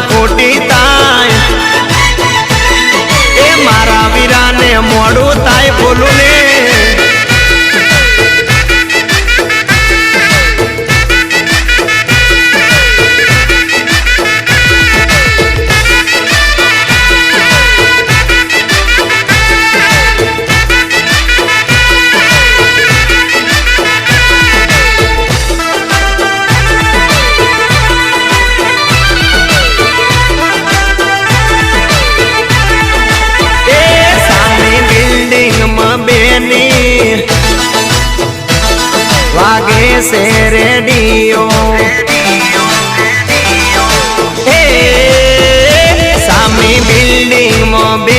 ખોટી થાય એ મારા વીરાને મોડું થાય બોલું ને વાગે છે રેડિયો